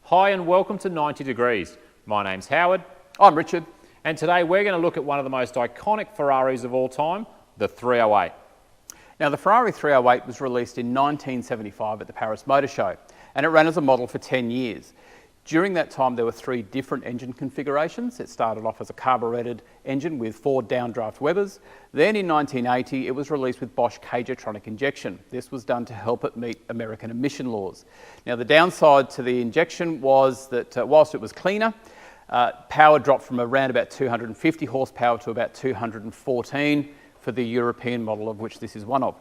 Hi and welcome to 90 Degrees. My name's Howard. I'm Richard. And today we're going to look at one of the most iconic Ferraris of all time, the 308. Now the Ferrari 308 was released in 1975 at the Paris Motor Show and it ran as a model for 10 years. During that time there were three different engine configurations. It started off as a carburetted engine with 4 downdraft Webers. Then in 1980 it was released with Bosch Cagetronic injection. This was done to help it meet American emission laws. Now the downside to the injection was that whilst it was cleaner, power dropped from around about 250 horsepower to about 214 for the European model, of which this is one of.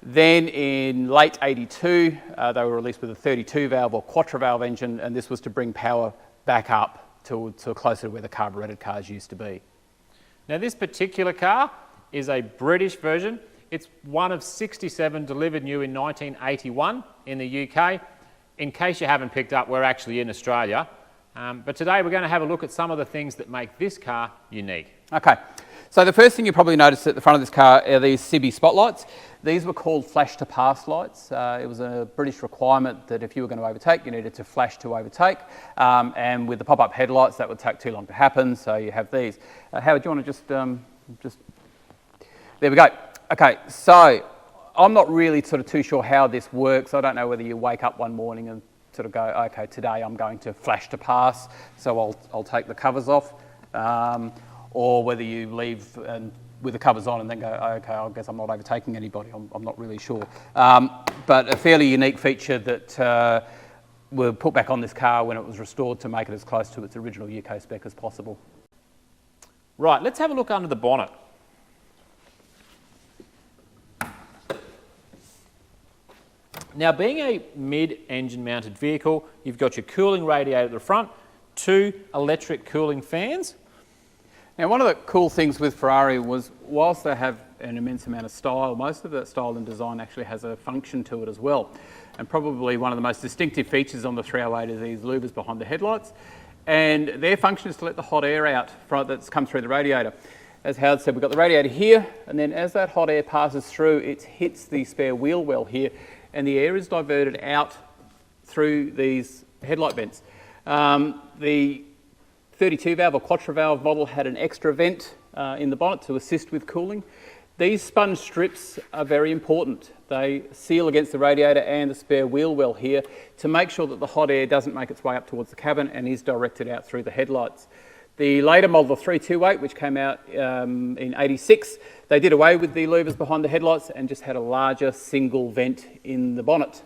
Then in late 82, they were released with a 32 valve or quattro valve engine, and this was to bring power back up to closer to where the carburetted cars used to be. Now this particular car is a British version. It's one of 67 delivered new in 1981 in the UK. In case you haven't picked up, we're actually in Australia. But today we're going to have a look at some of the things that make this car unique. Okay, so the first thing you probably noticed at the front of this car are these Cibi spotlights. These were called flash to pass lights. It was a British requirement that if you were going to overtake, you needed to flash to overtake. And with the pop-up headlights, that would take too long to happen, so you have these. Howard, do you want to just... There we go. Okay, so I'm not really sort of too sure how this works. I don't know whether you wake up one morning and sort of go, okay, today I'm going to flash to pass, so I'll take the covers off, or whether you leave with the covers on and then go, okay, I guess I'm not overtaking anybody. I'm not really sure. But a fairly unique feature that were put back on this car when it was restored to make it as close to its original UK spec as possible. Right, let's have a look under the bonnet. Now, being a mid-engine mounted vehicle, you've got your cooling radiator at the front, 2 electric cooling fans. Now, one of the cool things with Ferrari was, whilst they have an immense amount of style, most of that style and design actually has a function to it as well. And probably one of the most distinctive features on the 308 is these louvers behind the headlights. And their function is to let the hot air out that's come through the radiator. As Howard said, we've got the radiator here, and then as that hot air passes through, it hits the spare wheel well here, and the air is diverted out through these headlight vents. The 32 valve or quattro valve model had an extra vent in the bonnet to assist with cooling. These sponge strips are very important. They seal against the radiator and the spare wheel well here to make sure that the hot air doesn't make its way up towards the cabin and is directed out through the headlights. The later model, the 328, which came out in 86, they did away with the louvers behind the headlights and just had a larger single vent in the bonnet.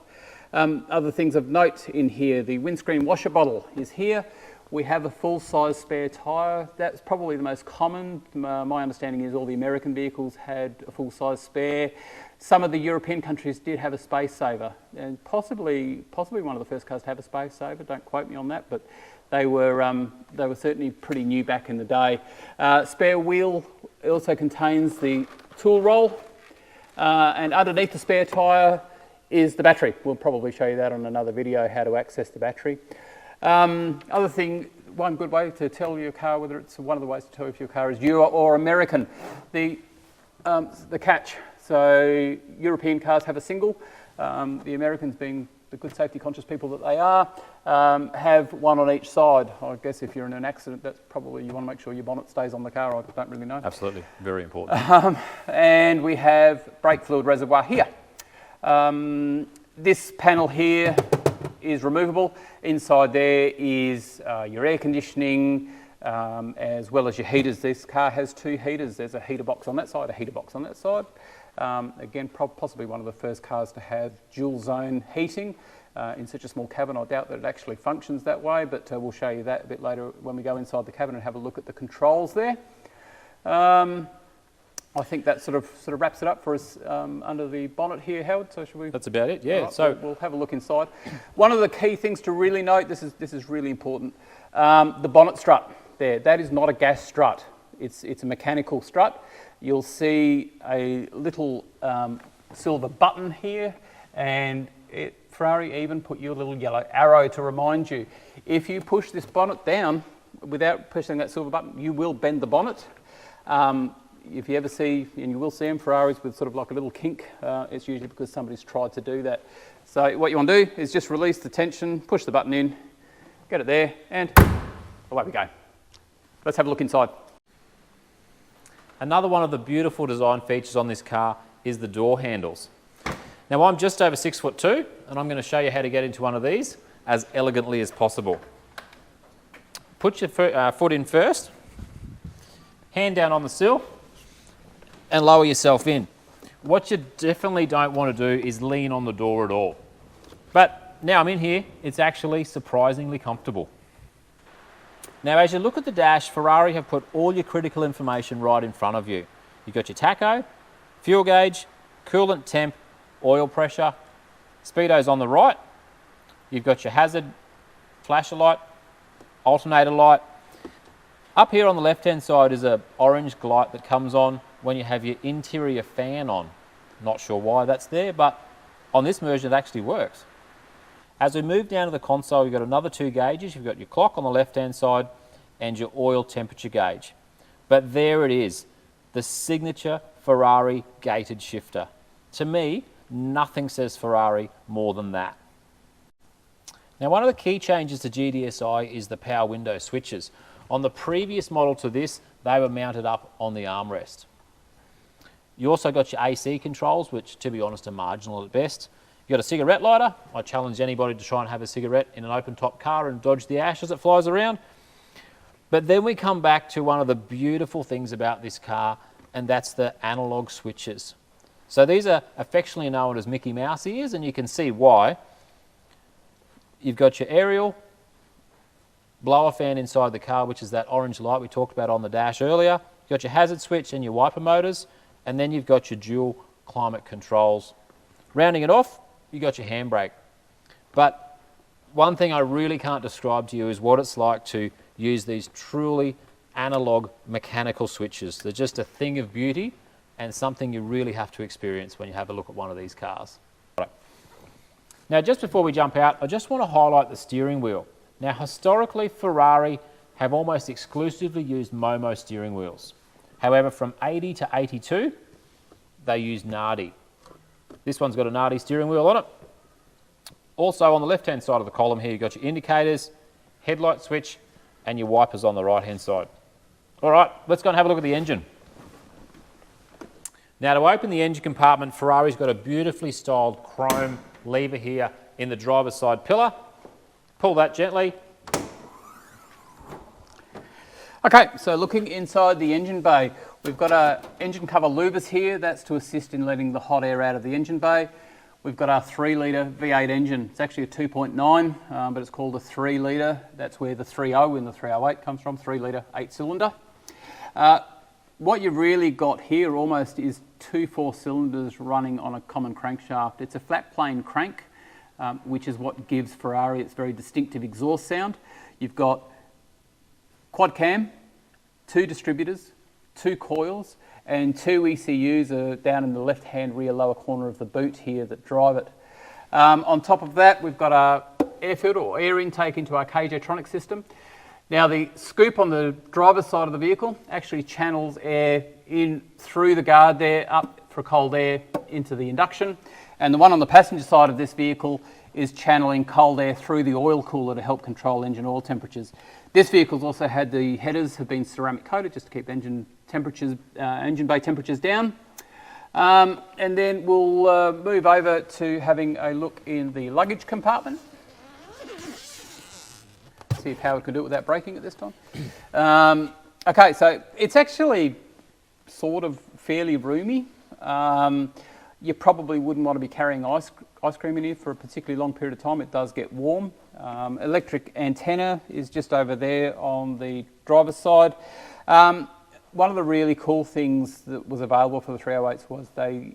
Other things of note in here, the windscreen washer bottle is here. We have a full-size spare tyre. That's probably the most common. My understanding is all the American vehicles had a full-size spare. Some of the European countries did have a space saver, and possibly one of the first cars to have a space saver. Don't quote me on that, but they were certainly pretty new back in the day. Spare wheel also contains the tool roll, and underneath the spare tyre is the battery. We'll probably show you that on another video, how to access the battery. Other thing, one good way to tell your car whether it's one of the ways to tell if your car is Euro or American, the catch. So European cars have a single. The Americans, being the good safety conscious people that they are, have one on each side. I guess if you're in an accident, that's probably, you want to make sure your bonnet stays on the car. I don't really know. Absolutely, very important. And we have brake fluid reservoir here. This panel here is removable. Inside there is your air conditioning, as well as your heaters. This car has 2 heaters. There's a heater box on that side, a heater box on that side. Again, possibly one of the first cars to have dual zone heating in such a small cabin. I doubt that it actually functions that way, but we'll show you that a bit later when we go inside the cabin and have a look at the controls there. I think that sort of wraps it up for us under the bonnet here, Howard. So should we? That's about it. Yeah. Right, so we'll have a look inside. One of the key things to really note, this is really important, the bonnet strut there. That is not a gas strut. It's a mechanical strut. You'll see a little silver button here, and Ferrari even put you a little yellow arrow to remind you. If you push this bonnet down without pushing that silver button, you will bend the bonnet. If you ever see, and you will see them, Ferraris with sort of like a little kink, it's usually because somebody's tried to do that. So what you want to do is just release the tension, push the button in, get it there, and away we go. Let's have a look inside. Another one of the beautiful design features on this car is the door handles. Now I'm just over 6'2", and I'm going to show you how to get into one of these as elegantly as possible. Put your foot in first, hand down on the sill, and lower yourself in. What you definitely don't want to do is lean on the door at all. But now I'm in here, it's actually surprisingly comfortable. Now as you look at the dash, Ferrari have put all your critical information right in front of you. You've got your tacho, fuel gauge, coolant temp, oil pressure, speedo's on the right. You've got your hazard flasher light, alternator light. Up here on the left hand side is an orange light that comes on when you have your interior fan on. Not sure why that's there, but on this version it actually works. As we move down to the console, you've got another 2 gauges. You've got your clock on the left-hand side and your oil temperature gauge. But there it is, the signature Ferrari gated shifter. To me, nothing says Ferrari more than that. Now, one of the key changes to GTSi is the power window switches. On the previous model to this, they were mounted up on the armrest. You also got your AC controls, which, to be honest, are marginal at best. You've got a cigarette lighter. I challenge anybody to try and have a cigarette in an open top car and dodge the ash as it flies around. But then we come back to one of the beautiful things about this car, and that's the analog switches. So these are affectionately known as Mickey Mouse ears, and you can see why. You've got your aerial blower fan inside the car, which is that orange light we talked about on the dash earlier. You've got your hazard switch and your wiper motors, and then you've got your dual climate controls. Rounding it off, you got your handbrake. But one thing I really can't describe to you is what it's like to use these truly analog mechanical switches. They're just a thing of beauty and something you really have to experience when you have a look at one of these cars. Right. Now, just before we jump out, I just want to highlight the steering wheel. Now, historically, Ferrari have almost exclusively used Momo steering wheels. However, from 80 to 82, they use Nardi. This one's got a Nardi steering wheel on it. Also on the left-hand side of the column here, you've got your indicators, headlight switch, and your wipers on the right-hand side. All right, let's go and have a look at the engine. Now, to open the engine compartment, Ferrari's got a beautifully styled chrome lever here in the driver's side pillar. Pull that gently. Okay, so looking inside the engine bay, we've got our engine cover louvers here. That's to assist in letting the hot air out of the engine bay. We've got our 3-litre V8 engine. It's actually a 2.9, but it's called a 3-litre. That's where the 3.0 in the 308 comes from, 3-litre, 8-cylinder. What you've really got here almost is 2 4-cylinders running on a common crankshaft. It's a flat plane crank, which is what gives Ferrari its very distinctive exhaust sound. You've got quad cam, 2 distributors, 2 coils, and 2 ECUs are down in the left-hand rear lower corner of the boot here that drive it. On top of that, we've got our air filter or air intake into our KJ-tronic system. Now, the scoop on the driver's side of the vehicle actually channels air in through the guard there, up for cold air into the induction. And the one on the passenger side of this vehicle is channeling cold air through the oil cooler to help control engine oil temperatures. This vehicle's also had the headers have been ceramic coated just to keep engine temperatures, engine bay temperatures down. And then we'll move over to having a look in the luggage compartment. See if Howard can do it without breaking it this time. Okay, so it's actually sort of fairly roomy. You probably wouldn't want to be carrying ice cream in here for a particularly long period of time. It does get warm. Electric antenna is just over there on the driver's side. One of the really cool things that was available for the 308s was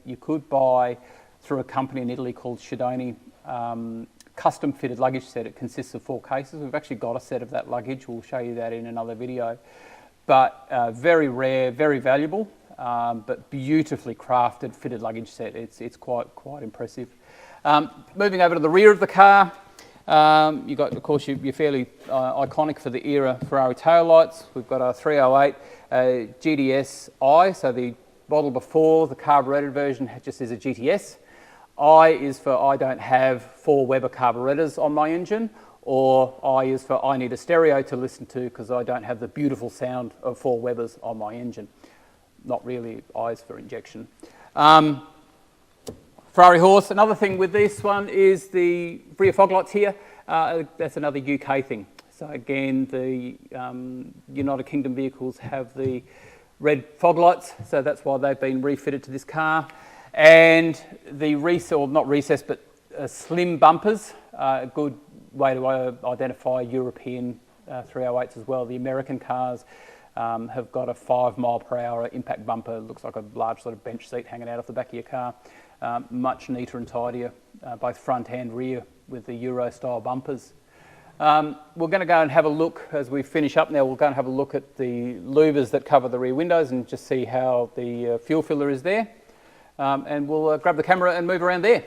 you could buy through a company in Italy called Schedoni custom fitted luggage set. It consists of 4 cases. We've actually got a set of that luggage. We'll show you that in another video. But very rare, very valuable, but beautifully crafted fitted luggage set. It's quite impressive. Moving over to the rear of the car, you've got, of course, you're fairly iconic for the era Ferrari taillights. We've got our 308 GTSi, so the model before, the carburetted version just is a GTS. I is for I don't have 4 Weber carburetors on my engine, or I is for I need a stereo to listen to because I don't have the beautiful sound of 4 Webers on my engine. Not really I's for injection. Ferrari horse. Another thing with this one is the rear fog lights here. That's another UK thing. So again, the United Kingdom vehicles have the red fog lights, so that's why they've been refitted to this car. And the slim bumpers, a good way to identify European 308s as well. The American cars have got a 5 mile per hour impact bumper. It looks like a large sort of bench seat hanging out off the back of your car. Much neater and tidier, both front and rear, with the Euro style bumpers. We're going to go and have a look as we finish up now. We'll go and have a look at the louvers that cover the rear windows and just see how the fuel filler is there. And we'll grab the camera and move around there.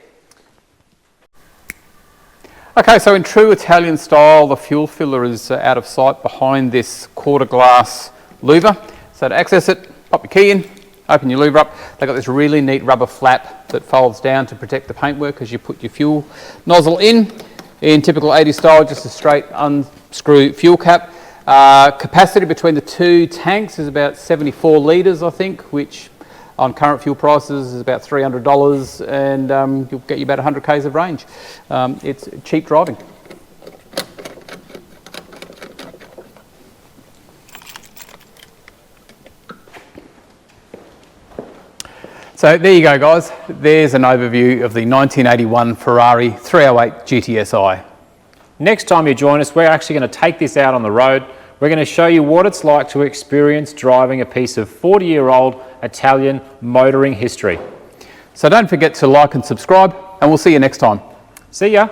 Okay, so in true Italian style, the fuel filler is out of sight behind this quarter glass louver. So to access it, pop your key in, open your louver up. They've got this really neat rubber flap that folds down to protect the paintwork as you put your fuel nozzle in. In typical 80s style, just a straight unscrew fuel cap. Capacity between the 2 tanks is about 74 litres, I think, which on current fuel prices is about $300, and you'll get you about 100 k's of range. It's cheap driving. So there you go, guys. There's an overview of the 1981 Ferrari 308 GTSi. Next time you join us, we're actually going to take this out on the road. We're going to show you what it's like to experience driving a piece of 40-year-old Italian motoring history. So don't forget to like and subscribe, and we'll see you next time. See ya.